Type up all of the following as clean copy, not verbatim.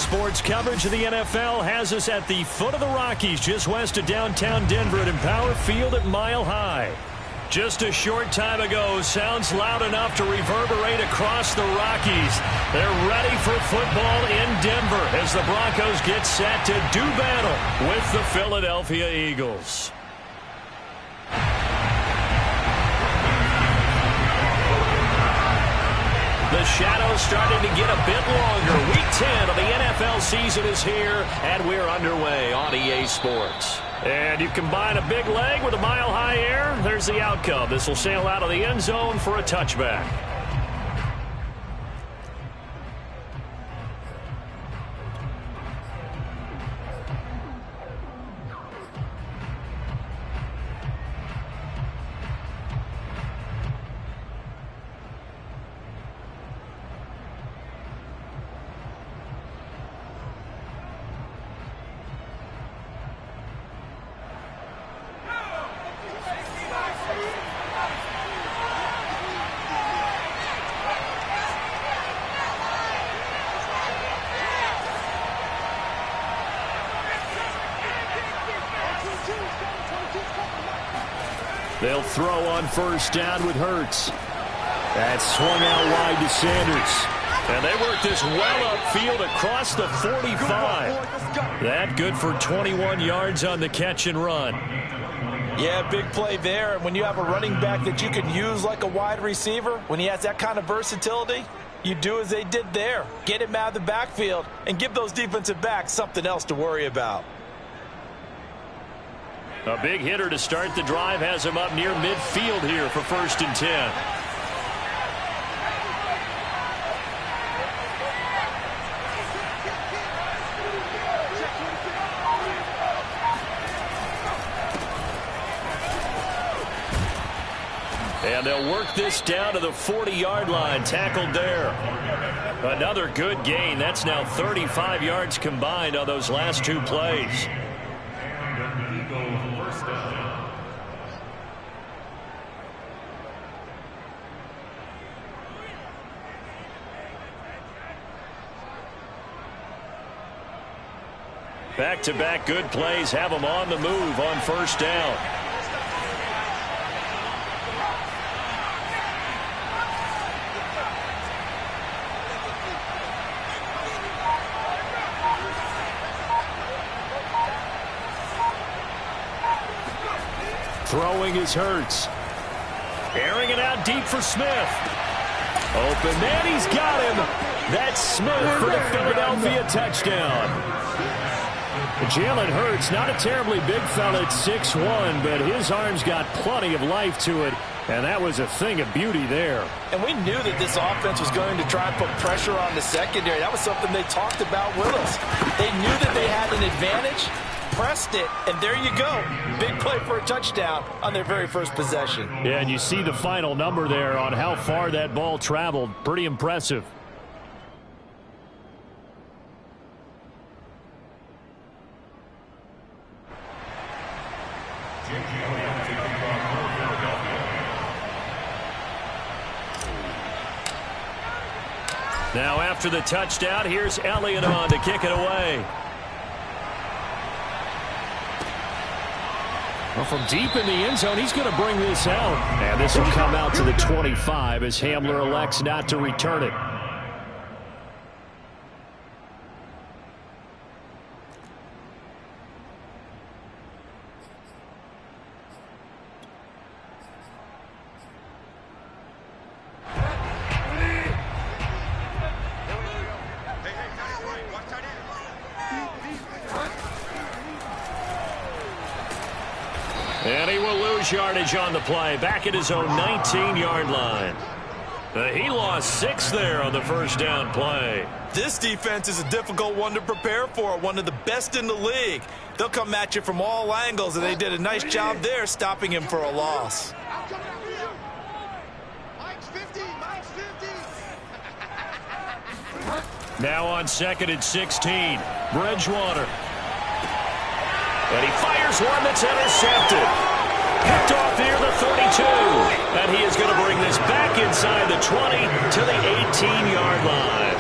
Sports coverage of the NFL has us at the foot of the Rockies, just west of downtown Denver at Empower Field at Mile High. Just a short time ago, sounds loud enough to reverberate across the Rockies. They're ready for football in Denver as the Broncos get set to do battle with the Philadelphia Eagles. The shadow's starting to get a bit longer. Week 10 of the NFL season is here, and we're underway on EA Sports. And you combine a big leg with a mile-high air, there's the outcome. This will sail out of the end zone for a touchback. They'll throw on first down with Hurts. That's swung out wide to Sanders. And they work this well upfield across the 45. That good for 21 yards on the catch and run. Yeah, big play there. And when you have a running back that you can use like a wide receiver, when he has that kind of versatility, you do as they did there. Get him out of the backfield and give those defensive backs something else to worry about. A big hitter to start the drive has him up near midfield here for 1st and 10. And they'll work this down to the 40-yard line, tackled there. Another good gain. That's now 35 yards combined on those last two plays. Back-to-back good plays have them on the move on first down. Throwing is Hurts. Airing it out deep for Smith. Open man, he's got him. That's Smith for the Philadelphia touchdown. Jalen Hurts, not a terribly big fella at 6'1", but his arm's got plenty of life to it, and that was a thing of beauty there. And we knew that this offense was going to try and put pressure on the secondary. That was something they talked about with us. They knew that they had an advantage, pressed it, and there you go. Big play for a touchdown on their very first possession. Yeah, and you see the final number there on how far that ball traveled. Pretty impressive. Now after the touchdown, here's Elliott on to kick it away. Well, from deep in the end zone, he's going to bring this out. And this will come out to the 25 as Hamler elects not to return it. And he will lose yardage on the play, back at his own 19-yard line. He lost 6 there on the first down play. This defense is a difficult one to prepare for, one of the best in the league. They'll come at you from all angles, and they did a nice job there stopping him for a loss. Now on 2nd and 16, Bridgewater. And he fires one that's intercepted. Picked off near the 32. And he is going to bring this back inside the 20 to the 18-yard line.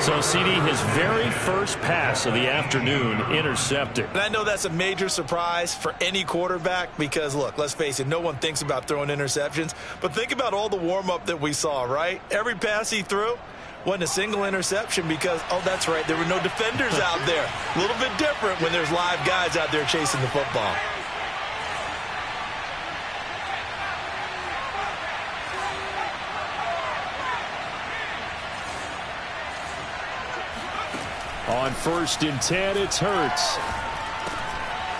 So, CD, his very first pass of the afternoon intercepted. And I know that's a major surprise for any quarterback because, look, let's face it, no one thinks about throwing interceptions. But think about all the warm-up that we saw, right? Every pass he threw wasn't a single interception because, oh, that's right, there were no defenders out there. A little bit different when there's live guys out there chasing the football. On 1st and 10, it's Hurts.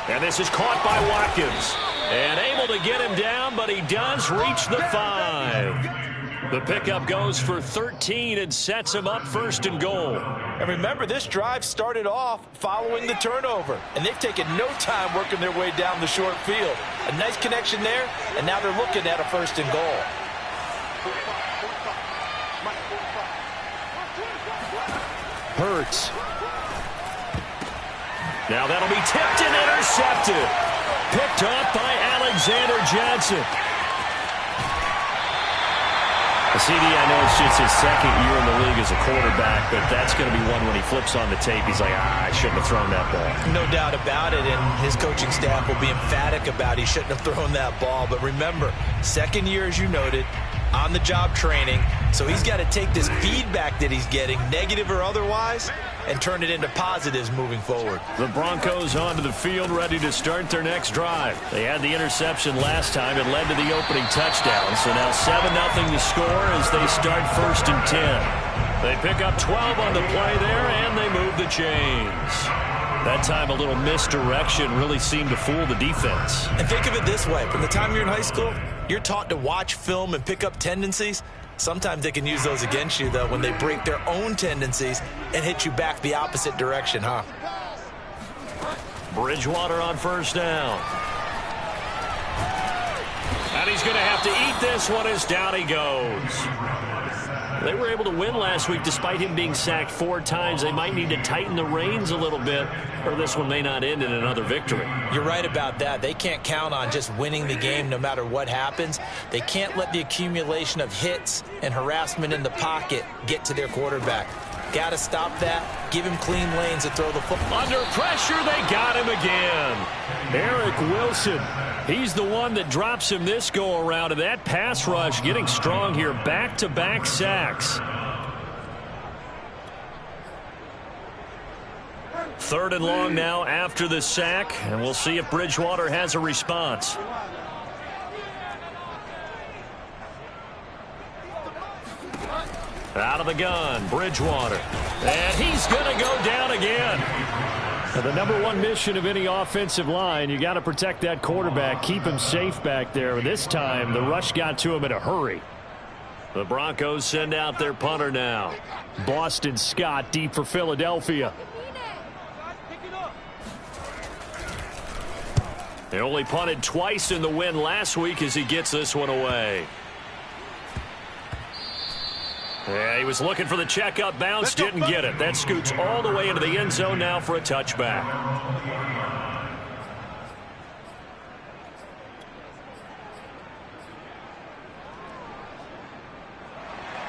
And this is caught by Watkins. And able to get him down, but he does reach the 5. The pickup goes for 13 and sets him up 1st and goal. And remember, this drive started off following the turnover. And they've taken no time working their way down the short field. A nice connection there, and now they're looking at a 1st and goal. Hurts. Now that'll be tipped and intercepted. Picked off by Alexander Johnson. CD, I know it's just his 2nd year in the league as a quarterback, but that's going to be one when he flips on the tape. He's like, I shouldn't have thrown that ball. No doubt about it, and his coaching staff will be emphatic about he shouldn't have thrown that ball. But remember, 2nd year, as you noted, on-the-job training, so he's got to take this feedback that he's getting, negative or otherwise, and turn it into positives moving forward. The Broncos onto the field ready to start their next drive. They had the interception last time. It led to the opening touchdown. So now 7-0 to score as they start 1st and 10. They pick up 12 on the play there, and they move the chains. That time a little misdirection really seemed to fool the defense. And think of it this way. From the time you're in high school, you're taught to watch film and pick up tendencies. Sometimes they can use those against you, though, when they break their own tendencies and hit you back the opposite direction, huh? Bridgewater on 1st down. And he's going to have to eat this one as down he goes. They were able to win last week despite him being sacked 4 times. They might need to tighten the reins a little bit, or this one may not end in another victory. You're right about that. They can't count on just winning the game no matter what happens. They can't let the accumulation of hits and harassment in the pocket get to their quarterback. Got to stop that. Give him clean lanes to throw the football. Under pressure, they got him again. Eric Wilson. He's the one that drops him this go-around, and that pass rush getting strong here. Back-to-back sacks. 3rd and long now after the sack, and we'll see if Bridgewater has a response. Out of the gun, Bridgewater. And he's going to go down again. The number one mission of any offensive line, you got to protect that quarterback, keep him safe back there. This time, the rush got to him in a hurry. The Broncos send out their punter now. Boston Scott deep for Philadelphia. They only punted twice in the win last week as he gets this one away. Yeah, he was looking for the checkup bounce, didn't get it. That scoots all the way into the end zone now for a touchback.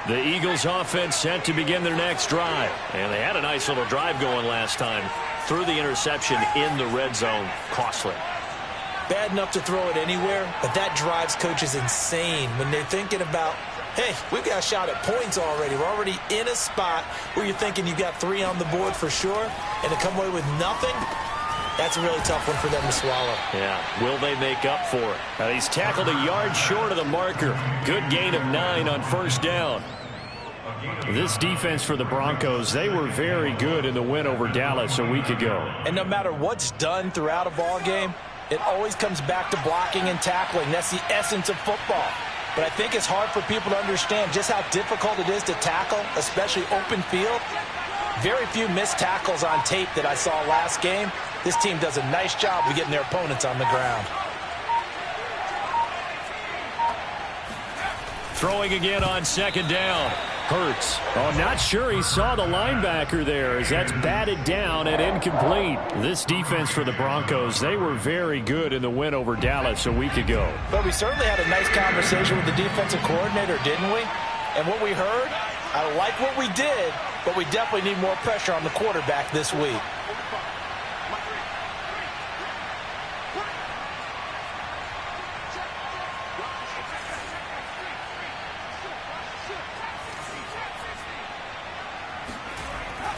The Eagles offense set to begin their next drive. And they had a nice little drive going last time. Threw the interception in the red zone. Costly. Bad enough to throw it anywhere, but that drives coaches insane when they're thinking about, hey, we've got a shot at points already. We're already in a spot where you're thinking you've got 3 on the board for sure, and to come away with nothing, that's a really tough one for them to swallow. Yeah, will they make up for it? Now, he's tackled a yard short of the marker. Good gain of 9 on 1st down. This defense for the Broncos, they were very good in the win over Dallas a week ago. And no matter what's done throughout a ball game, it always comes back to blocking and tackling. That's the essence of football. But I think it's hard for people to understand just how difficult it is to tackle, especially open field. Very few missed tackles on tape that I saw last game. This team does a nice job of getting their opponents on the ground. Throwing again on 2nd down. Hurts. Oh, not sure he saw the linebacker there as that's batted down and incomplete. This defense for the Broncos, they were very good in the win over Dallas a week ago. But we certainly had a nice conversation with the defensive coordinator, didn't we? And what we heard, I like what we did, but we definitely need more pressure on the quarterback this week.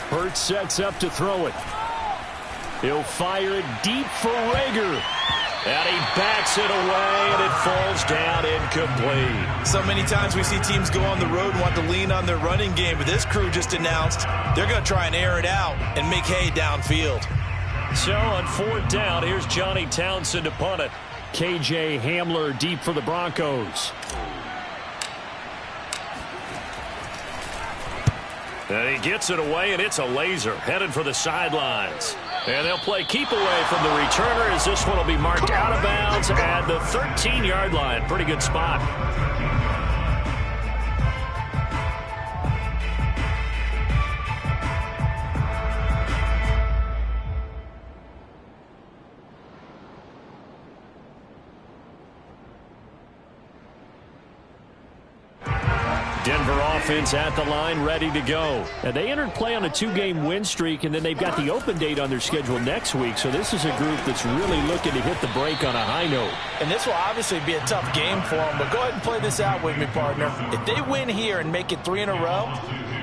Hurts sets up to throw it. He'll fire it deep for Rager. And he backs it away, and it falls down incomplete. So many times we see teams go on the road and want to lean on their running game, but this crew just announced they're going to try and air it out and make hay downfield. So on 4th down, here's Johnny Townsend to punt it. KJ Hamler deep for the Broncos. And he gets it away, and it's a laser headed for the sidelines. And they'll play keep away from the returner as this one will be marked out of bounds at the 13-yard line. Pretty good spot. Denver offense at the line, ready to go. And they entered play on a 2-game win streak, and then they've got the open date on their schedule next week. So this is a group that's really looking to hit the break on a high note. And this will obviously be a tough game for them, but go ahead and play this out with me, partner. If they win here and make it 3 in a row,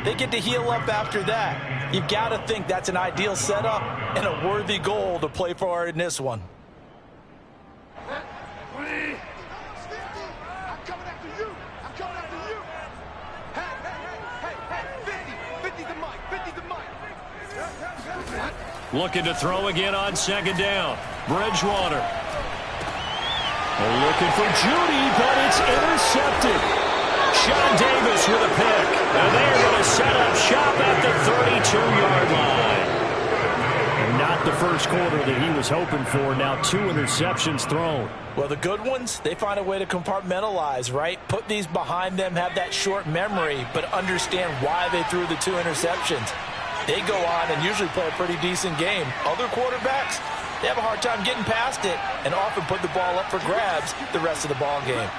they get to heal up after that. You've got to think that's an ideal setup and a worthy goal to play for in this one. Looking to throw again on 2nd down. Bridgewater. Looking for Judy, but it's intercepted. Sean Davis with a pick. And they're going to set up shop at the 32-yard line. And not the first quarter that he was hoping for. Now 2 interceptions thrown. Well, the good ones, they find a way to compartmentalize, right? Put these behind them, have that short memory, but understand why they threw the 2 interceptions. They go on and usually play a pretty decent game. Other quarterbacks, they have a hard time getting past it and often put the ball up for grabs the rest of the ball game.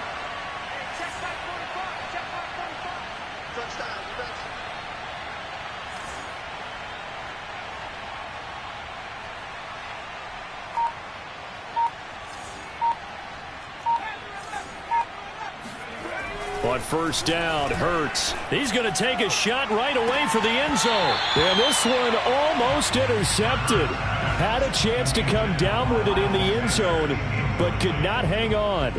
On 1st down, Hurts. He's going to take a shot right away for the end zone. And this one almost intercepted. Had a chance to come down with it in the end zone, but could not hang on.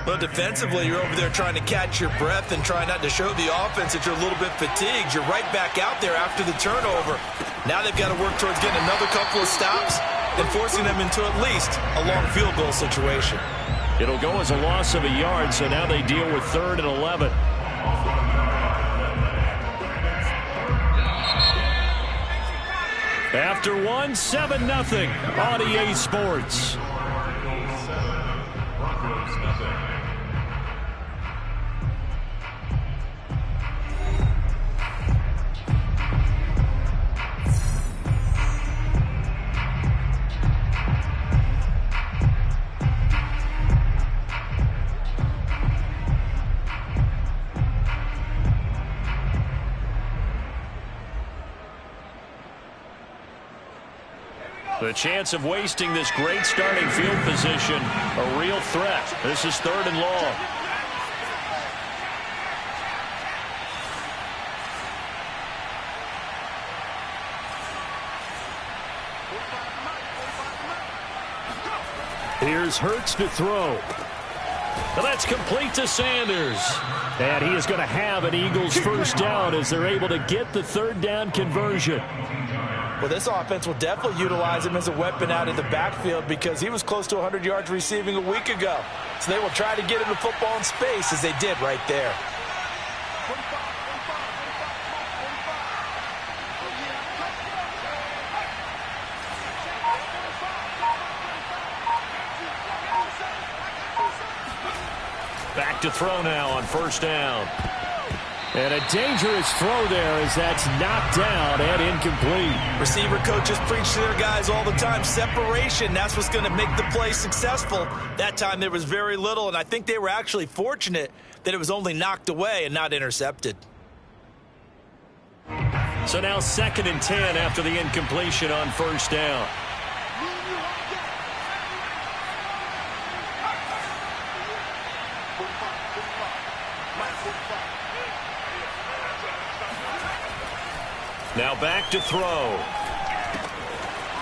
Well, defensively, you're over there trying to catch your breath and try not to show the offense that you're a little bit fatigued. You're right back out there after the turnover. Now they've got to work towards getting another couple of stops and forcing them into at least a long field goal situation. It'll go as a loss of a yard, so now they deal with 3rd and 11. After 1, 7-0 on EA Sports. The chance of wasting this great starting field position, a real threat. This is 3rd and long. Here's Hurts to throw. Well, that's complete to Sanders. And he is going to have an Eagles 1st down as they're able to get the 3rd down conversion. Well, this offense will definitely utilize him as a weapon out in the backfield because he was close to 100 yards receiving a week ago. So they will try to get him the football in space as they did right there. Back to throw now on 1st down. And a dangerous throw there as that's knocked down and incomplete. Receiver coaches preach to their guys all the time. Separation, that's what's going to make the play successful. That time there was very little, and I think they were actually fortunate that it was only knocked away and not intercepted. So now 2nd and 10 after the incompletion on first down. Now back to throw.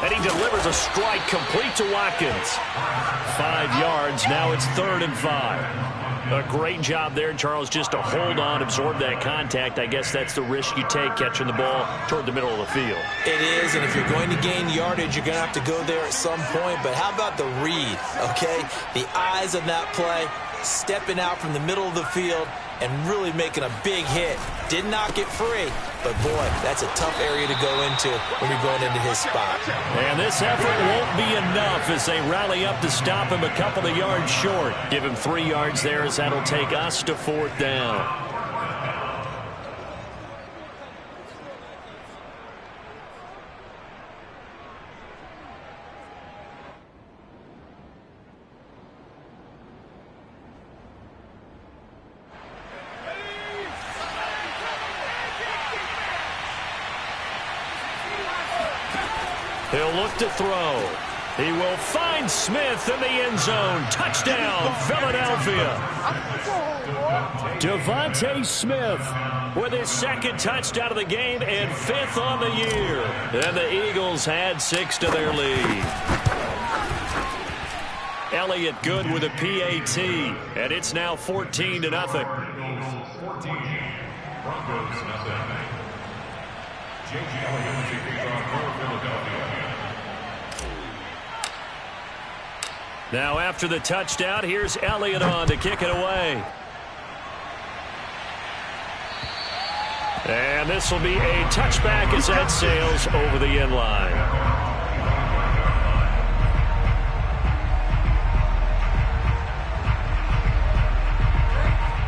And he delivers a strike complete to Watkins. 5 yards. Now it's 3rd and 5. A great job there, Charles, just to hold on, absorb that contact. I guess that's the risk you take catching the ball toward the middle of the field. It is, and if you're going to gain yardage, you're going to have to go there at some point. But how about the read, okay? The eyes of that play, stepping out from the middle of the field and really making a big hit. Did not get free, but boy, that's a tough area to go into when you're going into his spot. And this effort won't be enough as they rally up to stop him a couple of yards short. Give him 3 yards there as that'll take us to 4th down. He'll look to throw. He will find Smith in the end zone. Touchdown, Philadelphia. Devontae Smith with his 2nd touchdown of the game and 5th on the year. And the Eagles had 6 to their lead. Elliott good with a PAT. And it's now 14-0. Broncos 14. Broncos nothing. J.J. Elliott taking on Philadelphia. Now after the touchdown, here's Elliott on to kick it away. And this will be a touchback as that sails over the end line.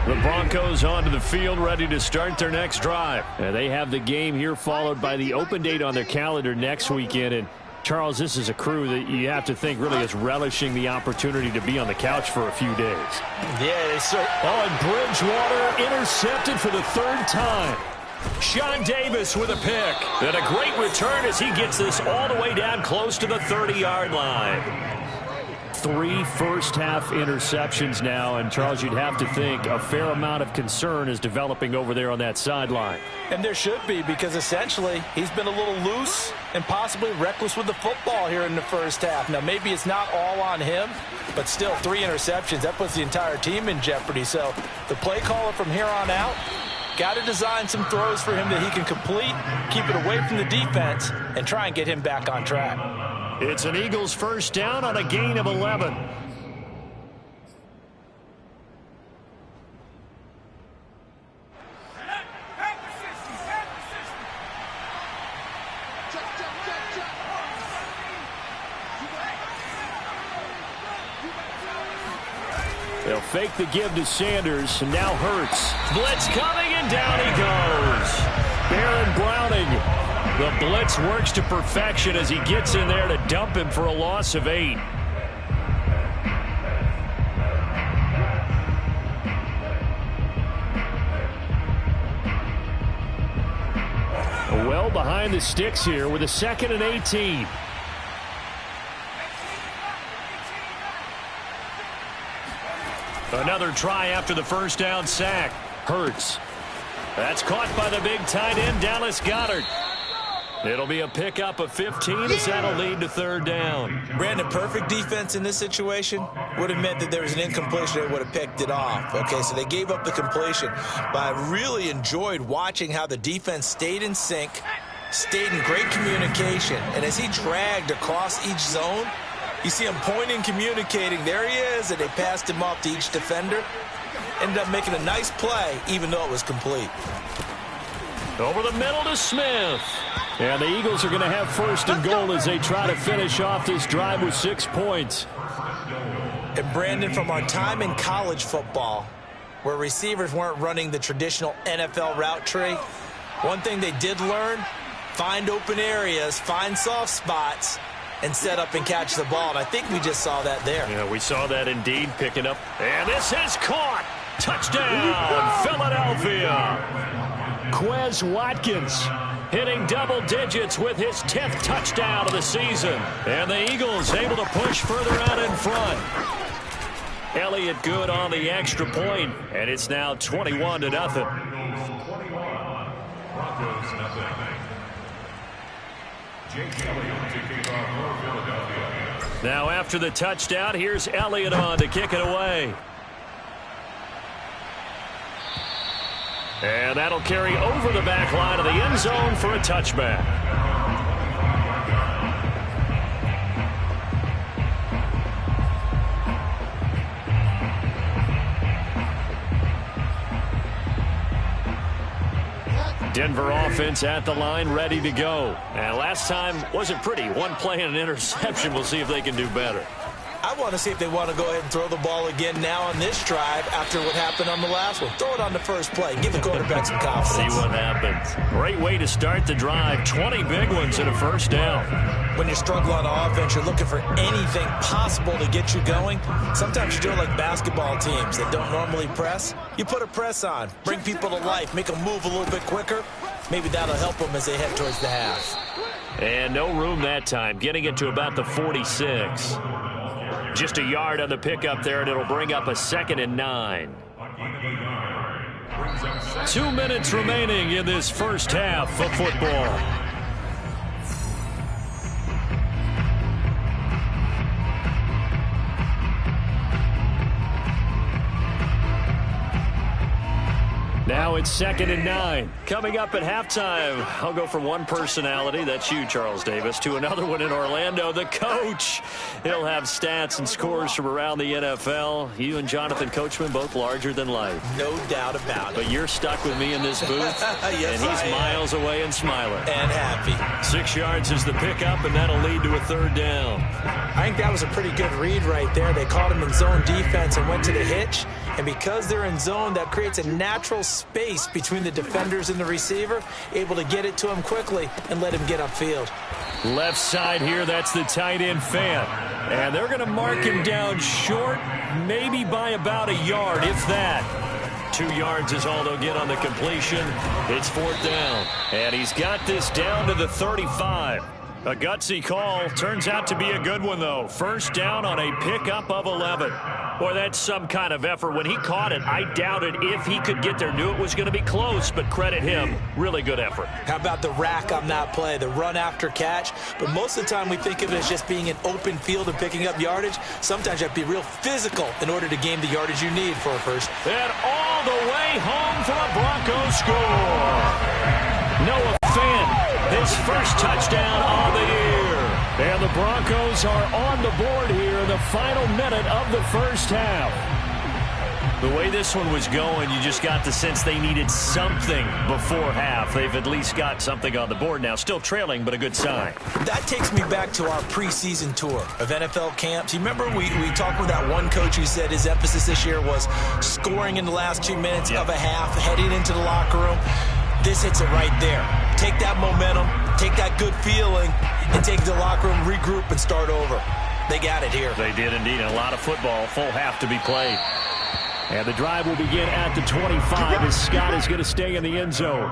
The Broncos onto the field ready to start their next drive. And they have the game here followed by the open date on their calendar next weekend. And Charles, this is a crew that you have to think really is relishing the opportunity to be on the couch for a few days. Yeah, they certainly. Oh, and Bridgewater intercepted for the 3rd time. Sean Davis with a pick. And a great return as he gets this all the way down close to the 30-yard line. 3 first-half interceptions now, and Charles, you'd have to think a fair amount of concern is developing over there on that sideline. And there should be, because essentially he's been a little loose and possibly reckless with the football here in the first half. Now, maybe it's not all on him, but still 3 interceptions. That puts the entire team in jeopardy. So the play caller from here on out got to design some throws for him that he can complete, keep it away from the defense, and try and get him back on track. It's an Eagles first down on a gain of 11. They'll fake the give to Sanders, and now Hurts. Blitz coming, and down he goes. Baron Browning. The blitz works to perfection as he gets in there to dump him for a loss of 8. Well behind the sticks here with a 2nd and 18. Another try after the first down sack. Hurts. That's caught by the big tight end, Dallas Goedert. It'll be a pickup of 15 as that'll lead to 3rd down. Brandon, perfect defense in this situation would have meant that there was an incompletion. They would have picked it off. Okay, so they gave up the completion. But I really enjoyed watching how the defense stayed in sync, stayed in great communication. And as he dragged across each zone, you see him pointing, communicating. There he is, and they passed him off to each defender. Ended up making a nice play, even though it was complete. Over the middle to Smith. And the Eagles are going to have 1st and goal as they try to finish off this drive with 6 points. And Brandon, from our time in college football, where receivers weren't running the traditional NFL route tree, one thing they did learn, find open areas, find soft spots, and set up and catch the ball. And I think we just saw that there. Yeah, we saw that indeed picking up. And this is caught. Touchdown, Philadelphia. Quez Watkins hitting double digits with his 10th touchdown of the season. And the Eagles able to push further out in front. Elliott good on the extra point, and it's now 21-0. Broncos nothing. Jake Elliott to kick off for Philadelphia. Now after the touchdown, here's Elliott on to kick it away. And that'll carry over the back line of the end zone for a touchback. Denver offense at the line, ready to go. And last time wasn't pretty. One play and an interception. We'll see if they can do better. I want to see if they want to go ahead and throw the ball again now on this drive after what happened on the last one. Throw it on the first play. Give the quarterback some confidence. See what happens. Great way to start the drive. 20 big ones and a first down. When you struggle on offense, you're looking for anything possible to get you going. Sometimes you do it like basketball teams that don't normally press. You put a press on, bring people to life, make them move a little bit quicker. Maybe that'll help them as they head towards the half. And no room that time, getting it to about the 46. Just a yard on the pickup there, and it'll bring up a 2nd and 9. 2 minutes remaining in this first half of football. Now it's 2nd and 9. Coming up at halftime, I'll go from one personality, that's you, Charles Davis, to another one in Orlando, the coach. He'll have stats and scores from around the NFL. You and Jonathan Coachman, both larger than life. No doubt about it. But you're stuck with me in this booth, yes, and he's miles away and smiling. And happy. 6 yards is the pickup, and that'll lead to a 3rd down. I think that was a pretty good read right there. They caught him in zone defense and went to the hitch. And because they're in zone, that creates a natural space between the defenders and the receiver, able to get it to him quickly and let him get upfield. Left side here, that's the tight end Fant. And they're going to mark him down short, maybe by about a yard, if that. 2 yards is all they'll get on the completion. It's 4th down. And he's got this down to the 35. A gutsy call. Turns out to be a good one, though. First down on a pickup of 11. Boy, that's some kind of effort. When he caught it, I doubted if he could get there. Knew it was going to be close, but credit him. Really good effort. How about the rack on that play, the run after catch? But most of the time we think of it as just being an open field and picking up yardage. Sometimes you have to be real physical in order to gain the yardage you need for a first. And all the way home for a Broncos score. Noah Fant. His first touchdown of the year. And the Broncos are on the board here in the final minute of the first half. The way this one was going, you just got the sense they needed something before half. They've at least got something on the board now. Still trailing, but a good sign. That takes me back to our preseason tour of NFL camps. You remember we talked with that one coach who said his emphasis this year was scoring in the last 2 minutes of a half, heading into the locker room. This hits it right there. Take that momentum, take that good feeling, and take the locker room, regroup, and start over. They got it here. They did indeed. A lot of football, full half to be played. And the drive will begin at the 25 as Scott is going to stay in the end zone.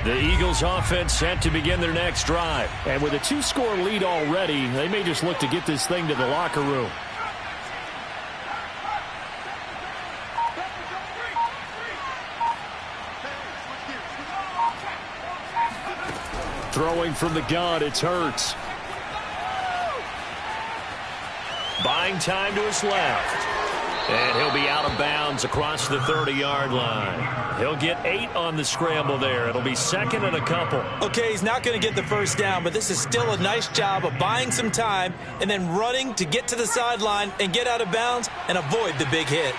The Eagles offense set to begin their next drive. And with a 2-score lead already, they may just look to get this thing to the locker room. Throwing from the gun, it's Hurts. Buying time to his left. And he'll be out of bounds across the 30-yard line. He'll get 8 on the scramble there. It'll be 2nd and a couple. Okay, he's not going to get the first down, but this is still a nice job of buying some time and then running to get to the sideline and get out of bounds and avoid the big hit.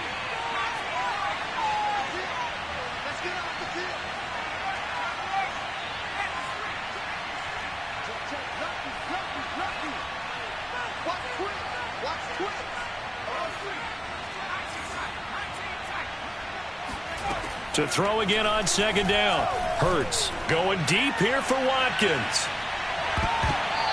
To throw again on second down. Hurts going deep here for Watkins.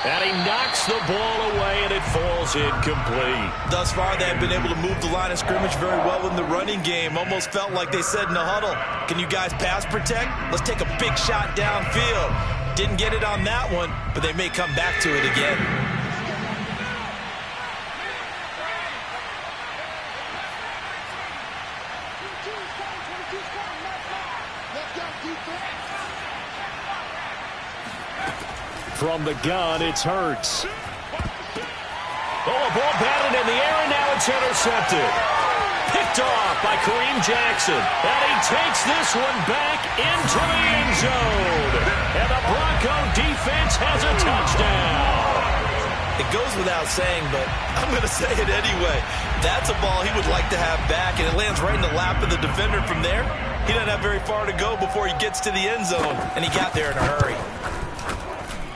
And he knocks the ball away, and it falls incomplete. Thus far, they have been able to move the line of scrimmage very well in the running game. Almost felt like they said in the huddle, can you guys pass protect? Let's take a big shot downfield. Didn't get it on that one, but they may come back to it again. From the gun, it's Hurts. Oh, a ball batted in the air, and now it's intercepted. Picked off by Kareem Jackson. And he takes this one back into the end zone. And the Bronco defense has a touchdown. It goes without saying, but I'm going to say it anyway. That's a ball he would like to have back, and it lands right in the lap of the defender from there. He doesn't have very far to go before he gets to the end zone, and he got there in a hurry.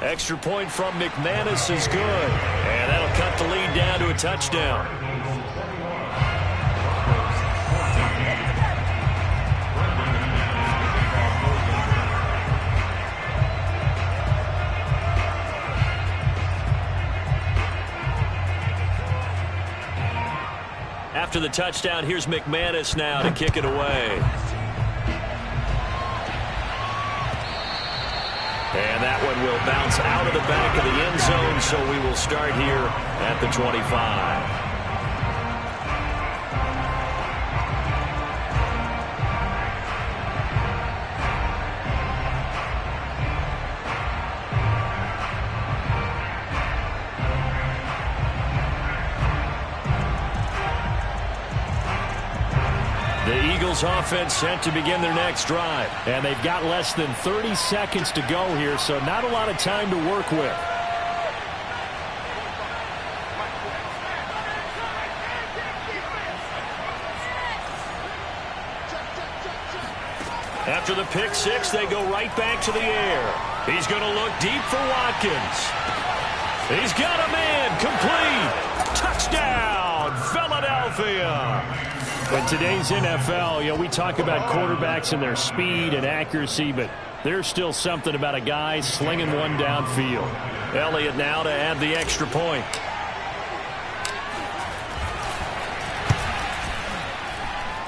Extra point from McManus is good. And that'll cut the lead down to a touchdown. After the touchdown, here's McManus now to kick it away. And that one will bounce out of the back of the end zone, so we will start here at the 25. The Eagles offense set to begin their next drive. And they've got less than 30 seconds to go here, so not a lot of time to work with. After the pick six, they go right back to the air. He's going to look deep for Watkins. He's got a man. Complete. Touchdown, Philadelphia. In today's NFL, we talk about quarterbacks and their speed and accuracy, but there's still something about a guy slinging one downfield. Elliott now to add the extra point.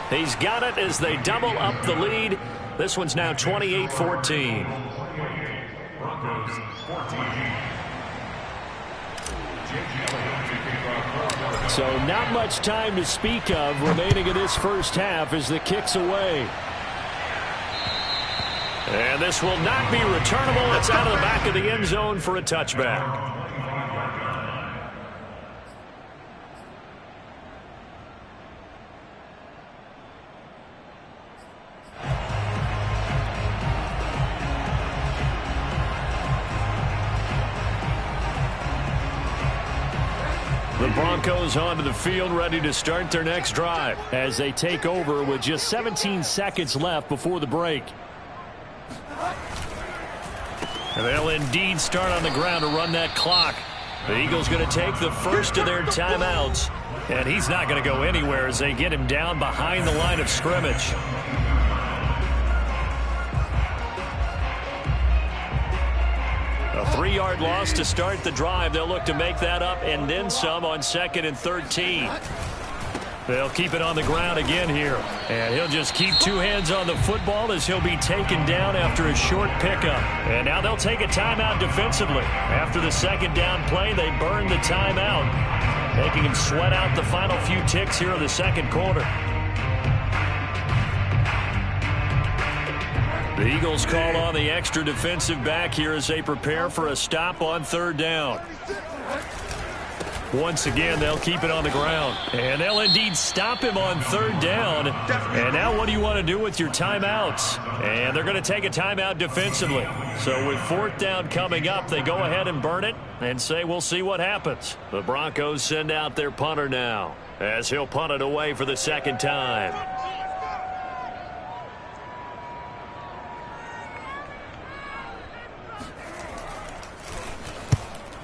He's got it as they double up the lead. This one's now 28-14. Broncos 14. So not much time to speak of remaining in this first half as the kick's away. And this will not be returnable. It's out of the back of the end zone for a touchback. The Broncos onto the field, ready to start their next drive as they take over with just 17 seconds left before the break. And they'll indeed start on the ground to run that clock. The Eagles going to take the first of their timeouts, and he's not going to go anywhere as they get him down behind the line of scrimmage. A 3-yard loss to start the drive. They'll look to make that up and then some on 2nd and 13. They'll keep it on the ground again here. And he'll just keep two hands on the football as he'll be taken down after a short pickup. And now they'll take a timeout defensively. After the second down play, they burn the timeout, making him sweat out the final few ticks here in the second quarter. The Eagles call on the extra defensive back here as they prepare for a stop on 3rd down. Once again, they'll keep it on the ground. And they'll indeed stop him on 3rd down. And now what do you want to do with your timeouts? And they're going to take a timeout defensively. So with 4th down coming up, they go ahead and burn it and say we'll see what happens. The Broncos send out their punter now as he'll punt it away for the second time.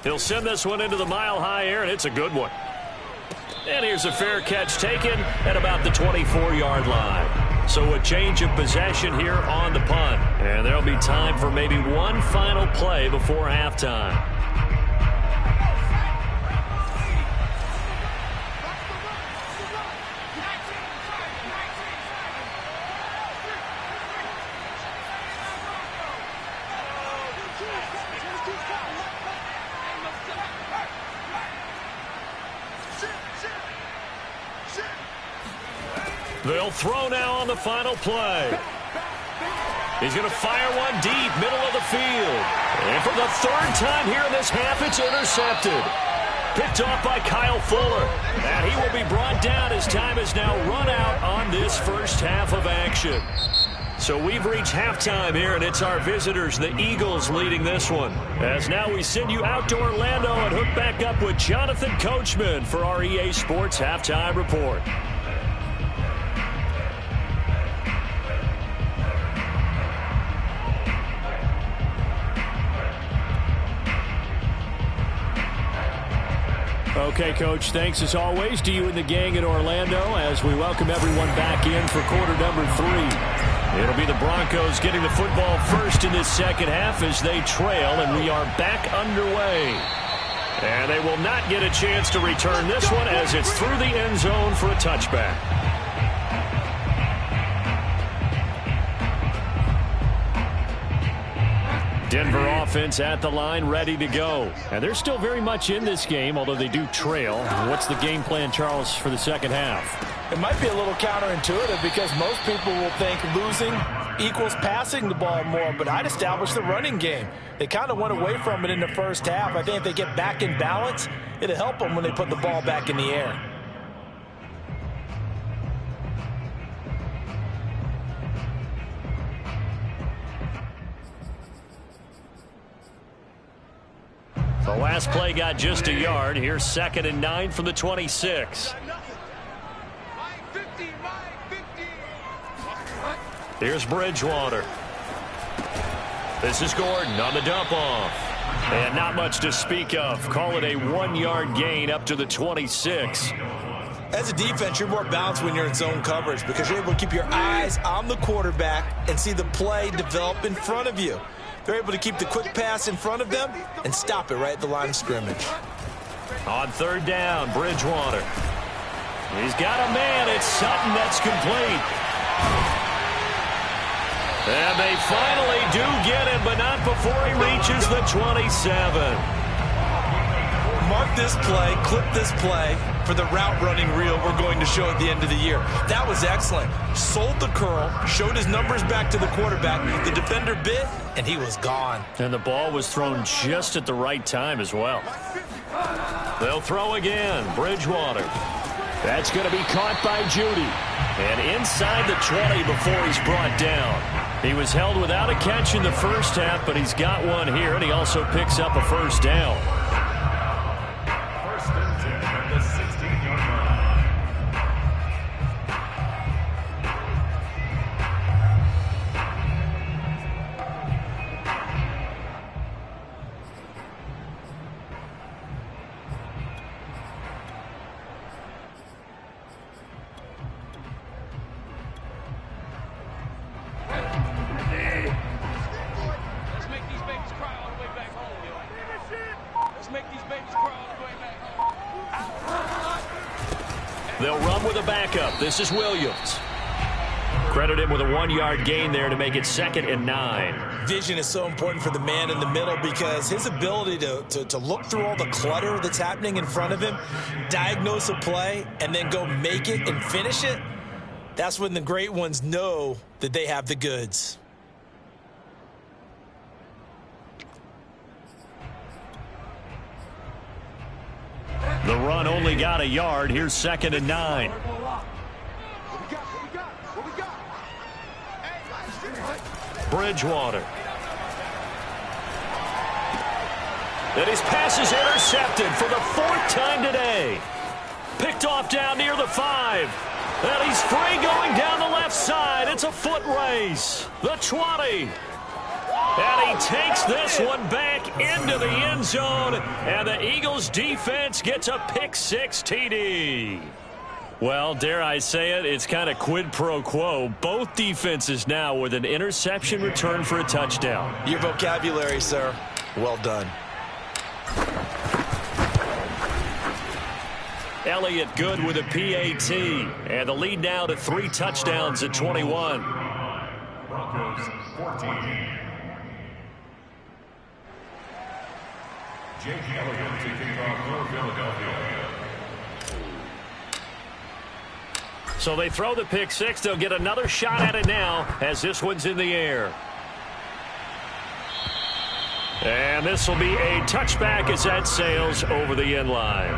He'll send this one into the mile-high air, and it's a good one. And here's a fair catch taken at about the 24-yard line. So a change of possession here on the punt. And there'll be time for maybe one final play before halftime. They'll throw now on the final play. He's going to fire one deep, middle of the field. And for the third time here in this half, it's intercepted. Picked off by Kyle Fuller. And he will be brought down as time is now run out on this first half of action. So we've reached halftime here, and it's our visitors, the Eagles, leading this one. As now we send you out to Orlando and hook back up with Jonathan Coachman for our EA Sports Halftime Report. Okay, Coach, thanks as always to you and the gang in Orlando as we welcome everyone back in for quarter number 3. It'll be the Broncos getting the football first in this second half as they trail, and we are back underway. And they will not get a chance to return this one as it's through the end zone for a touchback. Denver offense at the line, ready to go. And they're still very much in this game, although they do trail. What's the game plan, Charles, for the second half? It might be a little counterintuitive because most people will think losing equals passing the ball more, but I'd establish the running game. They kind of went away from it in the first half. I think if they get back in balance, it'll help them when they put the ball back in the air. The last play got just a yard. Here's 2nd and 9 from the 26. Here's Bridgewater. This is Gordon on the dump off. And not much to speak of. Call it a 1-yard gain up to the 26. As a defense, you're more balanced when you're in zone coverage because you're able to keep your eyes on the quarterback and see the play develop in front of you. They're able to keep the quick pass in front of them and stop it right at the line of scrimmage. On 3rd down, Bridgewater. He's got a man. It's Sutton that's complete. And they finally do get him, but not before he reaches the 27. Mark this play, clip this play for the route running reel we're going to show at the end of the year. That was excellent. Sold the curl, showed his numbers back to the quarterback. The defender bit, and he was gone. And the ball was thrown just at the right time as well. They'll throw again. Bridgewater. That's going to be caught by Judy. And inside the 20 before he's brought down. He was held without a catch in the first half, but he's got one here, and he also picks up a first down. First and 10 at the 16-yard line. They'll run with a backup. This is Williams. Credit him with a 1-yard gain there to make it 2nd and 9. Vision is so important for the man in the middle because his ability to look through all the clutter that's happening in front of him, diagnose a play, and then go make it and finish it, that's when the great ones know that they have the goods. The run only got a yard. Here's 2nd and 9. Bridgewater. And his pass is intercepted for the 4th time today. Picked off down near the 5. And he's free going down the left side. It's a foot race. The 20. And he takes this one back into the end zone. And the Eagles defense gets a pick 6 TD. Well, dare I say it, it's kind of quid pro quo. Both defenses now with an interception return for a touchdown. Your vocabulary, sir. Well done. Elliott good with a PAT. And the lead now to 3 touchdowns at 21. Broncos 14. Jake Elliott taking off for Philadelphia. So they throw the pick six. They'll get another shot at it now as this one's in the air. And this will be a touchback as that sails over the end line.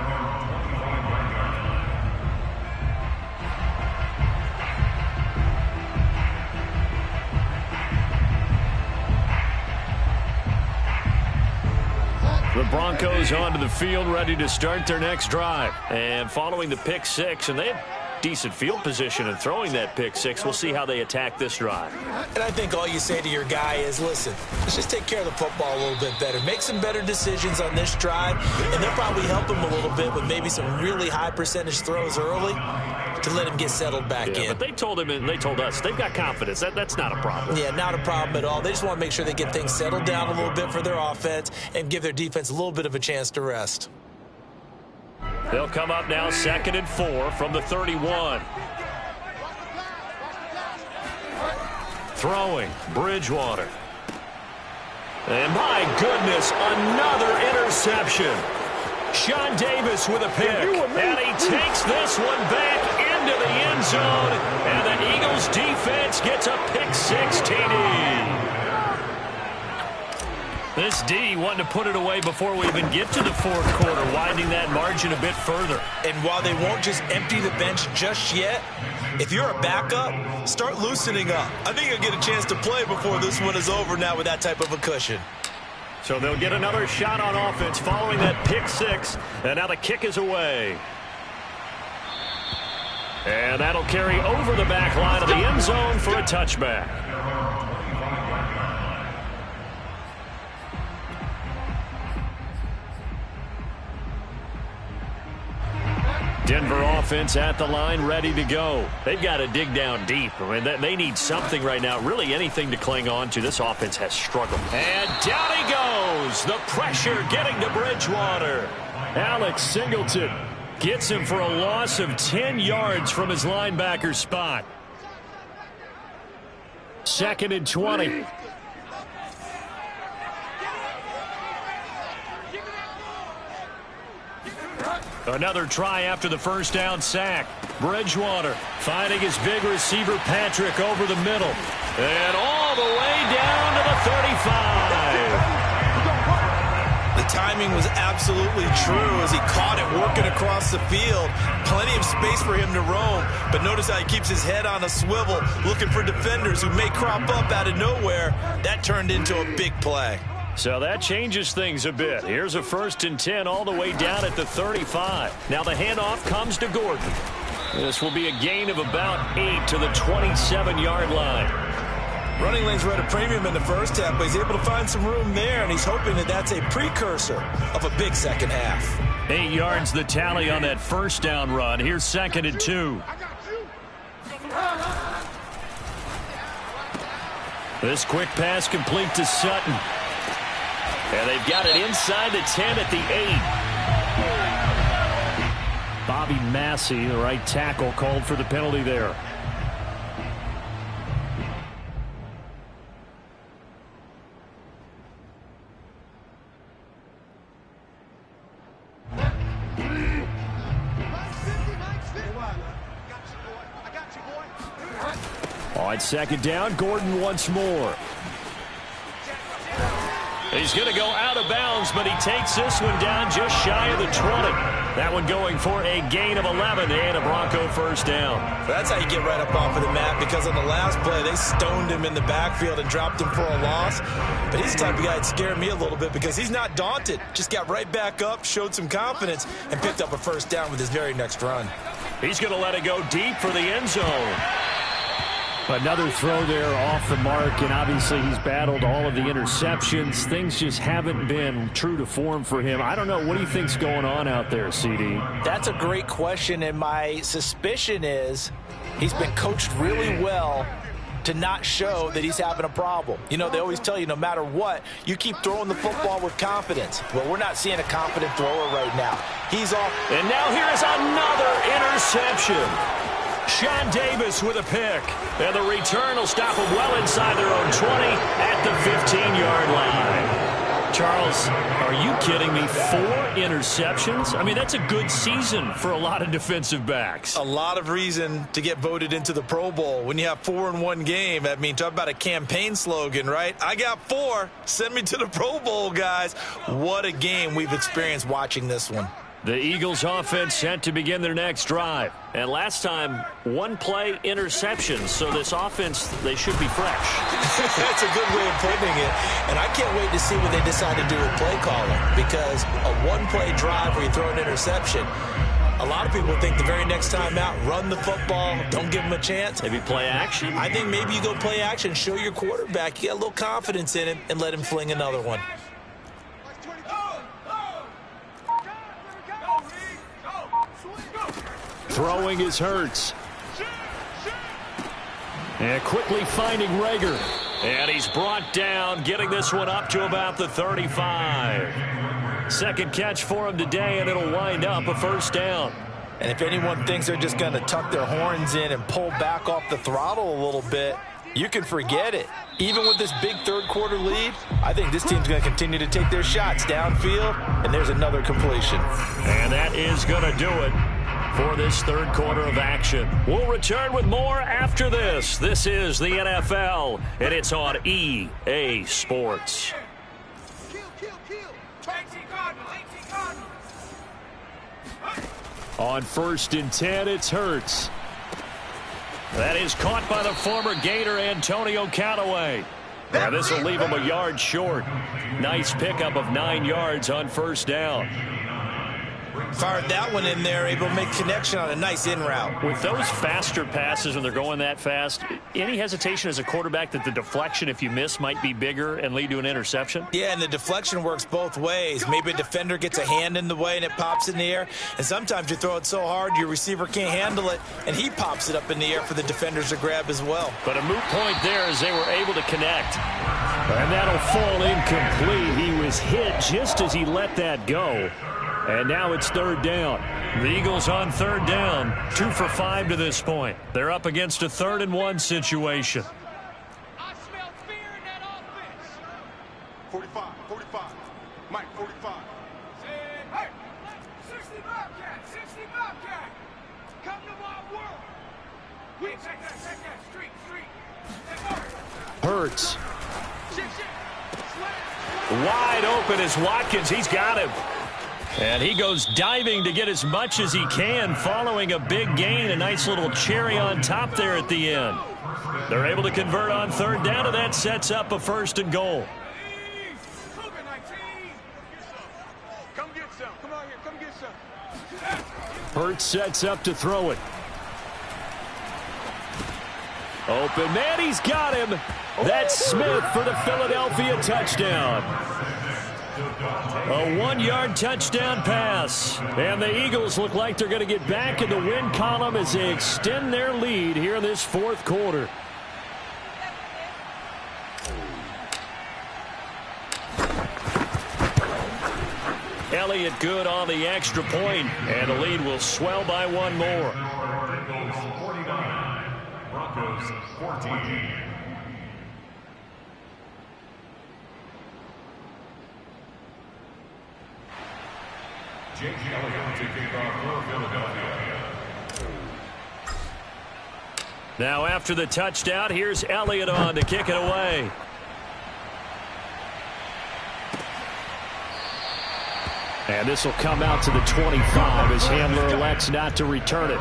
The Broncos onto the field, ready to start their next drive. And following the pick six, and they have decent field position and throwing that pick six. We'll see how they attack this drive. And I think all you say to your guy is, listen, let's just take care of the football a little bit better. Make some better decisions on this drive, and they'll probably help him a little bit with maybe some really high percentage throws early to let him get settled back in. But they told him and they told us they've got confidence. That's not a problem. Yeah, not a problem at all. They just want to make sure they get things settled down a little bit for their offense and give their defense a little bit of a chance to rest. They'll come up now 2nd and 4 from the 31. Throwing, Bridgewater. And my goodness, another interception. Sean Davis with a pick. And he takes this one back into the end zone. And the Eagles defense gets a pick six TD. This D wanting to put it away before we even get to the fourth quarter, widening that margin a bit further. And while they won't just empty the bench just yet, if you're a backup, start loosening up. I think you'll get a chance to play before this one is over now with that type of a cushion. So they'll get another shot on offense following that pick six. And now the kick is away. And that'll carry over the back line of the end zone for a touchback. Denver offense at the line, ready to go. They've got to dig down deep. I mean, they need something right now, really anything to cling on to. This offense has struggled. And down he goes. The pressure getting to Bridgewater. Alex Singleton gets him for a loss of 10 yards from his linebacker spot. 2nd and 20. Another try after the first down sack. Bridgewater finding his big receiver Patrick over the middle. And all the way down to the 35. The timing was absolutely true as he caught it working across the field. Plenty of space for him to roam. But notice how he keeps his head on a swivel looking for defenders who may crop up out of nowhere. That turned into a big play. So that changes things a bit. Here's a 1st and 10 all the way down at the 35. Now the handoff comes to Gordon. This will be a gain of about 8 to the 27-yard line. Running lanes were at a premium in the first half, but he's able to find some room there, and he's hoping that that's a precursor of a big second half. 8 yards the tally on that first down run. Here's 2nd and 2. This quick pass complete to Sutton. And they've got it inside the 10 at the 8. Bobby Massey, the right tackle, called for the penalty there. On 2nd down, Gordon once more. He's going to go out of bounds, but he takes this one down just shy of the 20. That one going for a gain of 11 and a Bronco first down. That's how you get right up off of the mat, because on the last play, they stoned him in the backfield and dropped him for a loss. But he's the type of guy that scared me a little bit because he's not daunted. Just got right back up, showed some confidence, and picked up a first down with his very next run. He's going to let it go deep for the end zone. Another throw there off the mark, and obviously he's battled all of the interceptions. Things just haven't been true to form for him. I don't know. What do you think's going on out there, CD? That's a great question, and my suspicion is he's been coached really well to not show that he's having a problem. You know, they always tell you no matter what, you keep throwing the football with confidence. Well, we're not seeing a confident thrower right now. He's off. And now here's another interception. Sean Davis with a pick. And the return will stop them well inside their own 20 at the 15-yard line. Charles, are you kidding me? 4 interceptions? I mean, that's a good season for a lot of defensive backs. A lot of reason to get voted into the Pro Bowl. When you have 4 in one game, I mean, talk about a campaign slogan, right? I got 4. Send me to the Pro Bowl, guys. What a game we've experienced watching this one. The Eagles offense set to begin their next drive. And last time, 1-play interception. So this offense, they should be fresh. That's a good way of putting it. And I can't wait to see what they decide to do with play calling. Because a 1-play drive where you throw an interception, a lot of people think the very next time out, run the football, don't give them a chance. Maybe play action? I think maybe you go play action, show your quarterback you got a little confidence in him, and let him fling another one. Throwing is Hurts. And quickly finding Rager. And he's brought down, getting this one up to about the 35. Second catch for him today, and it'll wind up a first down. And if anyone thinks they're just going to tuck their horns in and pull back off the throttle a little bit, you can forget it. Even with this big third-quarter lead, I think this team's going to continue to take their shots downfield, and there's another completion. And that is going to do it for this third quarter of action. We'll return with more after this. This is the NFL, and it's on EA Sports. On 1st and 10, it's Hurts. That is caught by the former Gator Antonio Callaway. Now this will leave him a yard short. Nice pickup of 9 yards on first down. Fired that one in there, able to make connection on a nice in route. With those faster passes when they're going that fast, any hesitation as a quarterback that the deflection, if you miss, might be bigger and lead to an interception? Yeah, and the deflection works both ways. Maybe a defender gets a hand in the way and it pops in the air. And sometimes you throw it so hard your receiver can't handle it, and he pops it up in the air for the defenders to grab as well. But a moot point there as they were able to connect. And that'll fall incomplete. He was hit just as he let that go. And now it's third down. The Eagles on third down, 2 for 5 to this point. They're up against a 3rd and 1 situation. I smell fear in that offense. 45, Mike, 45. Hey, 60 Bobcat, 60 Bobcat. Come to my world. We take that, street. Hurts. Wide open is Watkins. He's got him. And he goes diving to get as much as he can following a big gain. A nice little cherry on top there at the end. They're able to convert on third down, and that sets up a 1st and goal. Come get some. Come on here. Come get some. Hurts sets up to throw it. Open man, he's got him. That's Smith for the Philadelphia touchdown. A 1-yard touchdown pass. And the Eagles look like they're going to get back in the win column as they extend their lead here in this 4th quarter. Elliott good on the extra point, and the lead will swell by 1 more. Bengals 49, Broncos 14. Jake Elliott to kick off for Philadelphia. Now after the touchdown, here's Elliott on to kick it away. And this will come out to the 25 as Handler elects not to return it.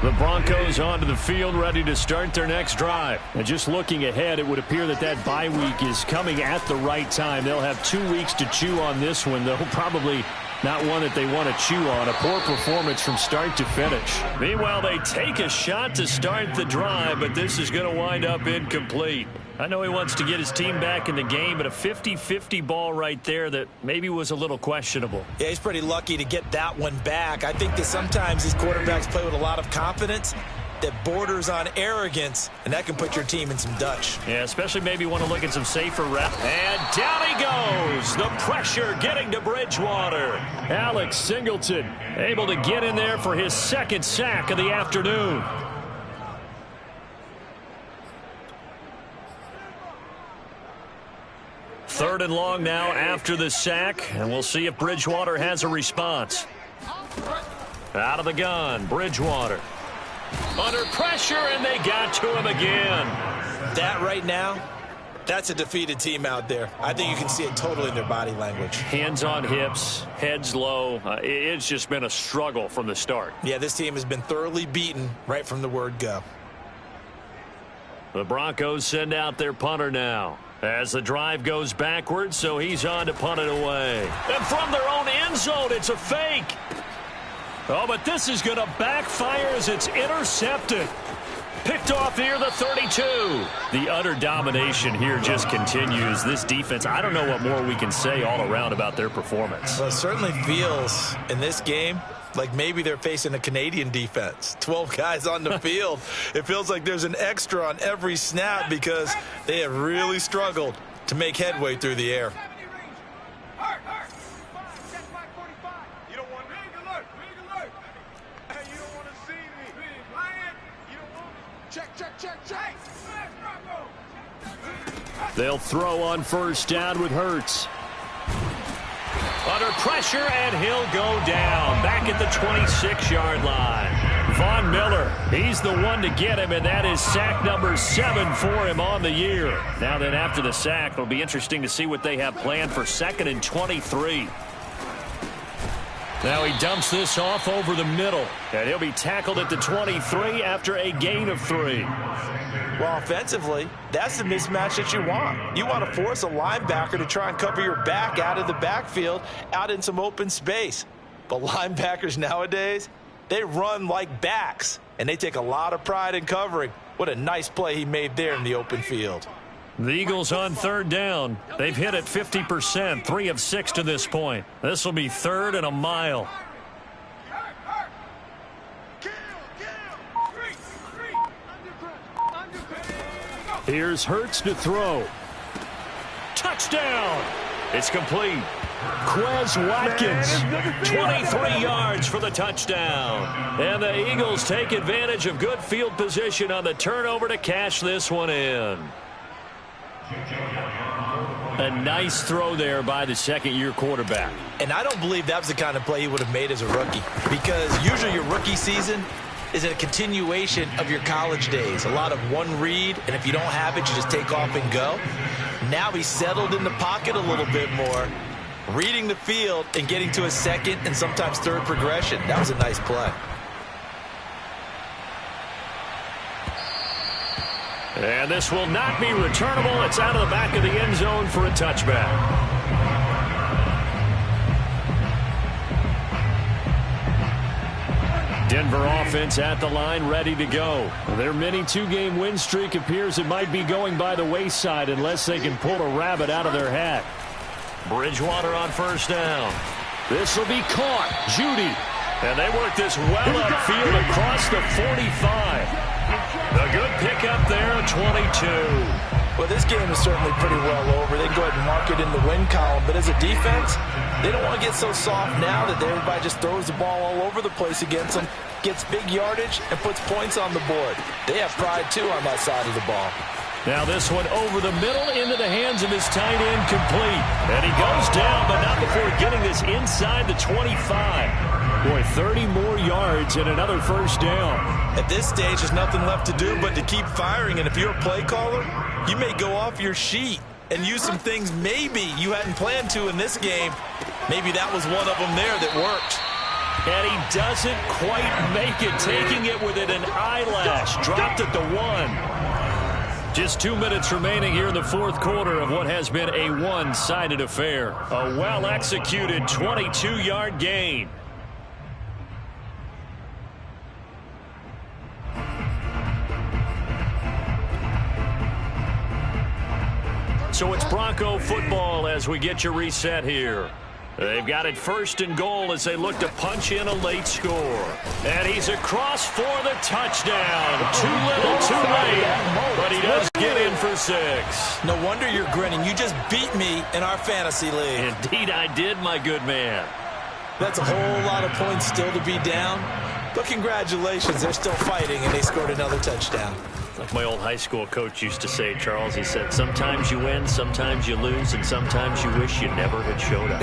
The Broncos onto the field, ready to start their next drive. And just looking ahead, it would appear that that bye week is coming at the right time. They'll have 2 weeks to chew on this one, though probably not one that they want to chew on. A poor performance from start to finish. Meanwhile, they take a shot to start the drive, but this is going to wind up incomplete. I know he wants to get his team back in the game, but a 50-50 ball right there that maybe was a little questionable. Yeah, he's pretty lucky to get that one back. I think that sometimes these quarterbacks play with a lot of confidence that borders on arrogance, and that can put your team in some Dutch. Yeah, especially maybe want to look at some safer reps. And down he goes. The pressure getting to Bridgewater. Alex Singleton able to get in there for his second sack of the afternoon. Third and long now after the sack, and we'll see if Bridgewater has a response. Out of the gun, Bridgewater. Under pressure, and they got to him again. That right now, that's a defeated team out there. I think you can see it totally in their body language. Hands on hips, heads low. It's just been a struggle from the start. Yeah, this team has been thoroughly beaten right from the word go. The Broncos send out their punter now as the drive goes backwards, so he's on to punt it away. And from their own end zone, it's a fake. Oh, but this is going to backfire as it's intercepted. Picked off near the 32. The utter domination here just continues. This defense, I don't know what more we can say all around about their performance. Well, it certainly feels in this game like maybe they're facing a Canadian defense. 12 guys on the field. It feels like there's an extra on every snap because they have really struggled to make headway through the air. They'll throw on first down with Hurts. Under pressure, and he'll go down. Back at the 26-yard line. Von Miller, he's the one to get him, and that is sack number 7 for him on the year. Now then, after the sack, it'll be interesting to see what they have planned for 2nd and 23. Now he dumps this off over the middle, and he'll be tackled at the 23 after a gain of 3. Well, offensively, that's the mismatch that you want. You want to force a linebacker to try and cover your back out of the backfield, out in some open space. But linebackers nowadays, they run like backs, and they take a lot of pride in covering. What a nice play he made there in the open field. The Eagles on third down. They've hit it 50%, 3 of 6 to this point. This will be 3rd and a mile. Here's Hurts to throw. Touchdown! It's complete. Quez Watkins, 23 yards for the touchdown. And the Eagles take advantage of good field position on the turnover to cash this one in. A nice throw there by the second-year quarterback. And I don't believe that was the kind of play he would have made as a rookie, because usually your rookie season is a continuation of your college days. A lot of one read, and if you don't have it, you just take off and go. Now he's settled in the pocket a little bit more, reading the field and getting to a second and sometimes third progression. That was a nice play. And this will not be returnable. It's out of the back of the end zone for a touchback. Denver offense at the line, ready to go. Their mini 2-game win streak appears it might be going by the wayside unless they can pull a rabbit out of their hat. Bridgewater on first down. This will be caught. Judy. And they work this well upfield across the 45. A good pickup there, 22. Well, this game is certainly pretty well over. They can go ahead and mark it in the win column. But as a defense, they don't want to get so soft now that everybody just throws the ball all over the place against them, gets big yardage, and puts points on the board. They have pride, too, on that side of the ball. Now this one over the middle into the hands of his tight end, complete. And he goes down, but not before getting this inside the 25. Boy, 30 more yards and another first down. At this stage, there's nothing left to do but to keep firing. And if you're a play caller, you may go off your sheet and use some things maybe you hadn't planned to in this game. Maybe that was one of them there that worked. And he doesn't quite make it, taking it within an eyelash. Dropped at the 1. Just 2 minutes remaining here in the fourth quarter of what has been a one-sided affair. A well-executed 22-yard gain. So it's Bronco football as we get you reset here. They've got it first and goal as they look to punch in a late score. And he's across for the touchdown. Too little, too late. But he does get in for 6. No wonder you're grinning. You just beat me in our fantasy league. Indeed I did, my good man. That's a whole lot of points still to be down. But congratulations, they're still fighting, and they scored another touchdown. Like my old high school coach used to say, Charles, he said, sometimes you win, sometimes you lose, and sometimes you wish you never had showed up.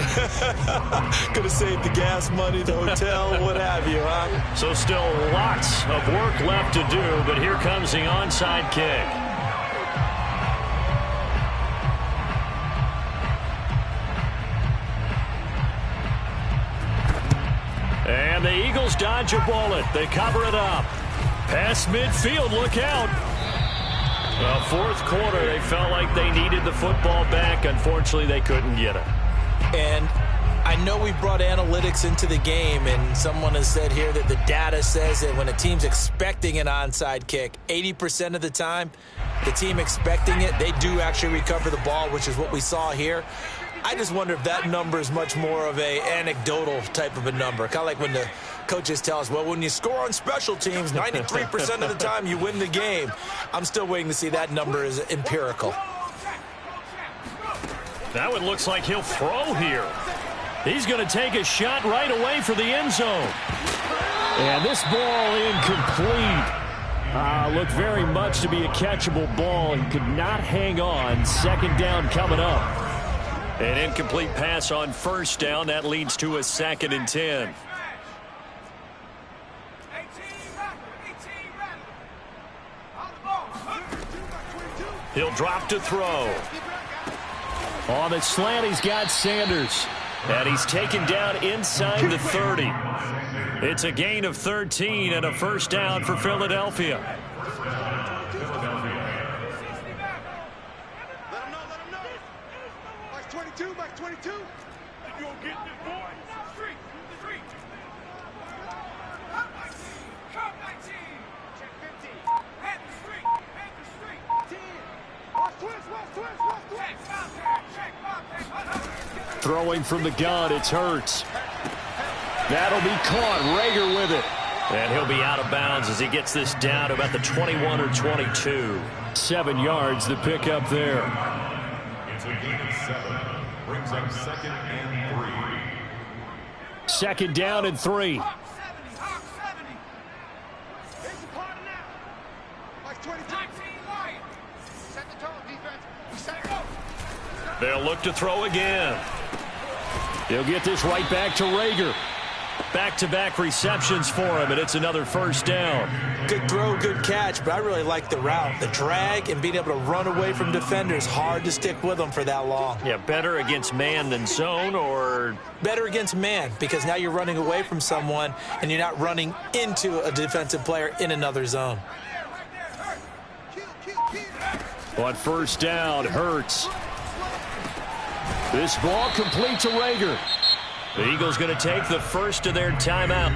Could have saved the gas money, the hotel, what have you, huh? So still lots of work left to do, but here comes the onside kick. And the Eagles dodge a bullet. They cover it up. Past midfield, look out. Well, fourth quarter, they felt like they needed the football back. Unfortunately, they couldn't get it. And I know we brought analytics into the game, and someone has said here that the data says that when a team's expecting an onside kick, 80% of the time, the team expecting it, they do actually recover the ball, which is what we saw here. I just wonder if that number is much more of a anecdotal type of a number. Kind of like when the coaches tell us, well, when you score on special teams, 93% of the time you win the game. I'm still waiting to see that number is empirical. Now it looks like he'll throw here. He's going to take a shot right away for the end zone. And this ball incomplete. Looked very much to be a catchable ball. He could not hang on. Second down coming up. An incomplete pass on first down. That leads to a 2nd and 10. He'll drop to throw. On the slant, he's got Sanders. And he's taken down inside the 30. It's a gain of 13 and a first down for Philadelphia. Back 22. You gonna get this boy? Street. Come 19. Check 15. Head the street. 10. Watch twist. Check. Throwing from the gun, it's Hurts. That'll be caught. Rager with it. And he'll be out of bounds as he gets this down to about the 21 or 22. 7 yards, the pickup there. It's a gain of 7. Brings up 2nd and 3. 2nd down and 3. Hawk 70. Here's the corner now. Like 22. 19 wide. Set the tone, defense. We set go. They'll look to throw again. They'll get this right back to Rager. Back-to-back receptions for him, and it's another first down. Good throw, good catch, but I really like the route. The drag and being able to run away from defenders, hard to stick with them for that long. Yeah, better against man than zone, or? Better against man, because now you're running away from someone and you're not running into a defensive player in another zone. On first down, Hurts. This ball complete to Rager. The Eagles going to take the first of their timeout.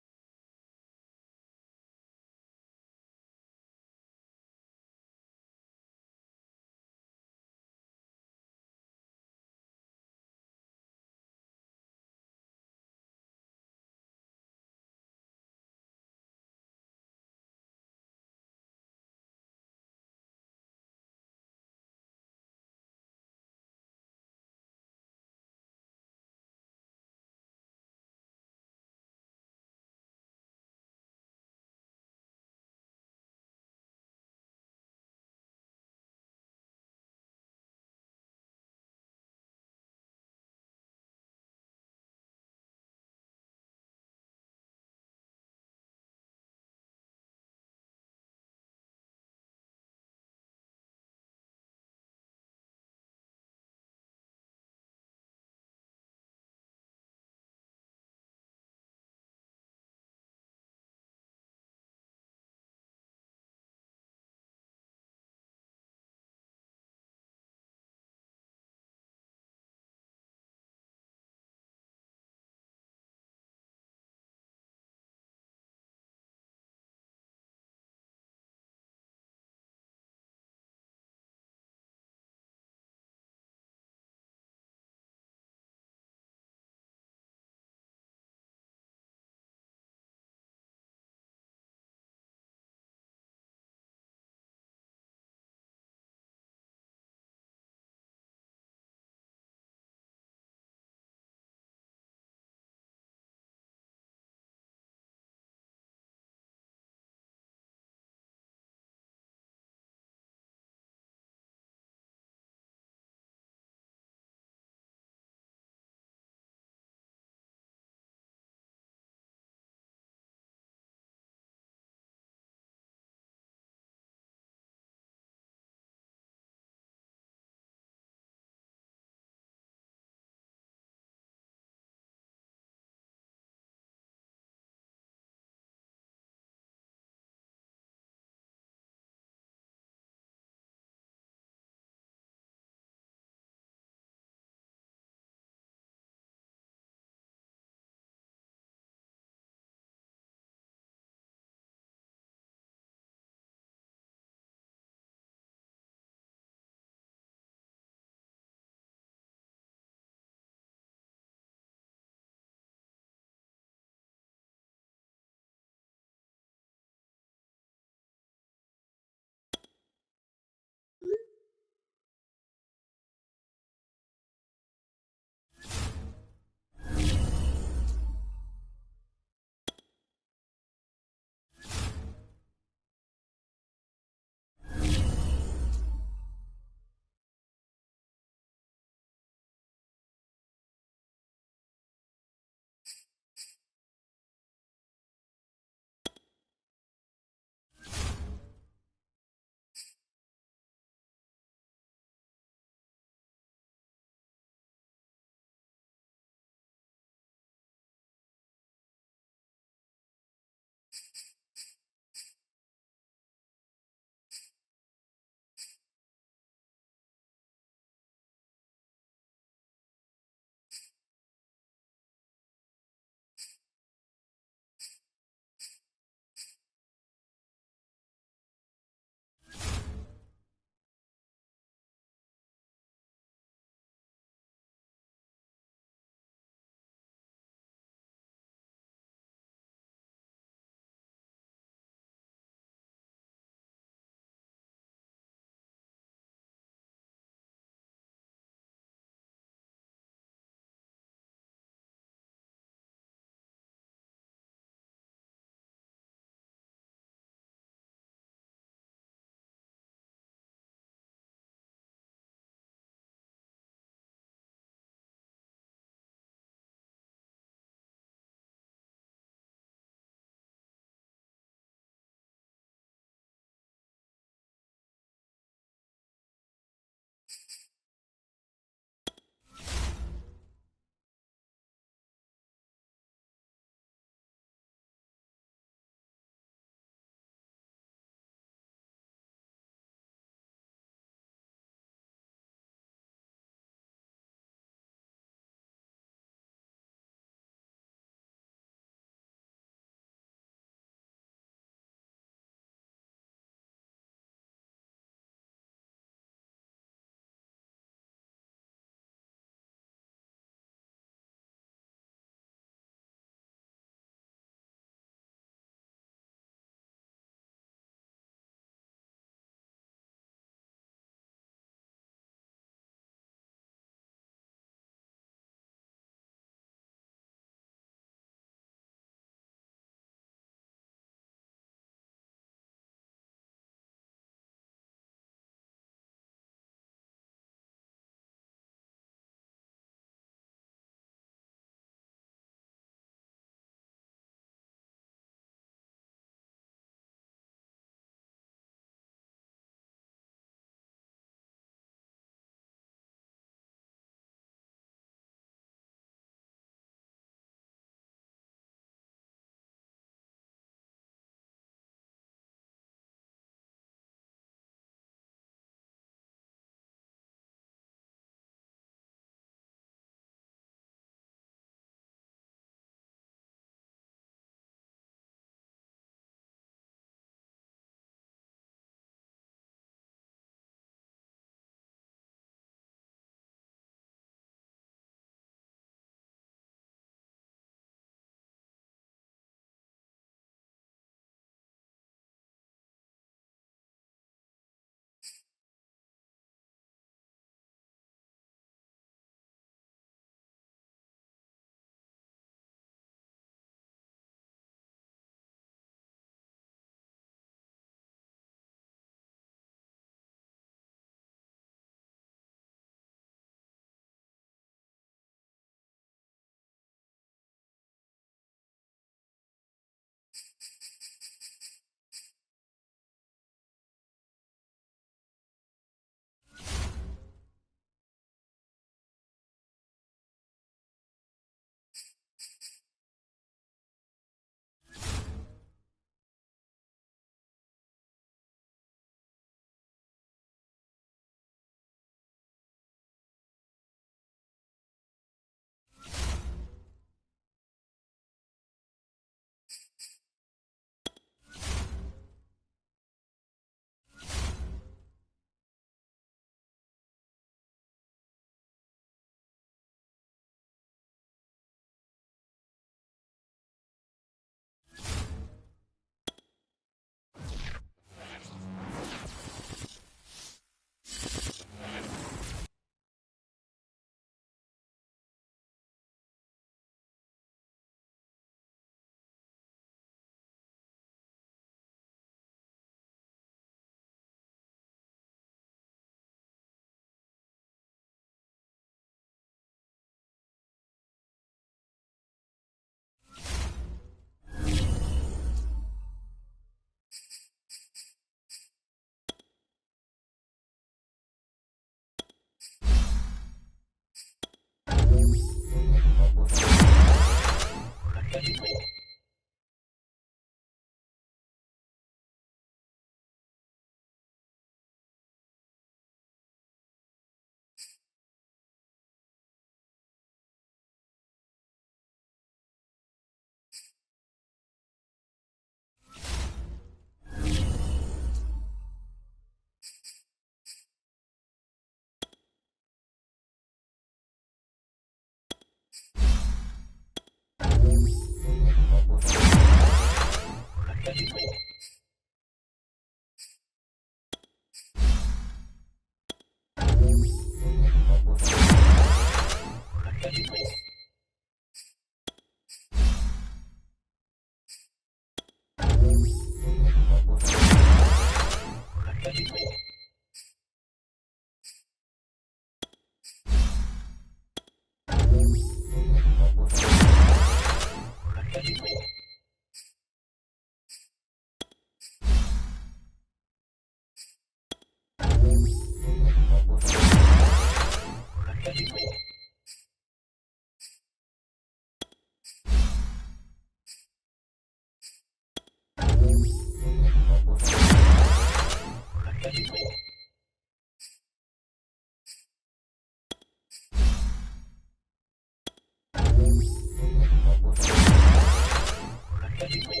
you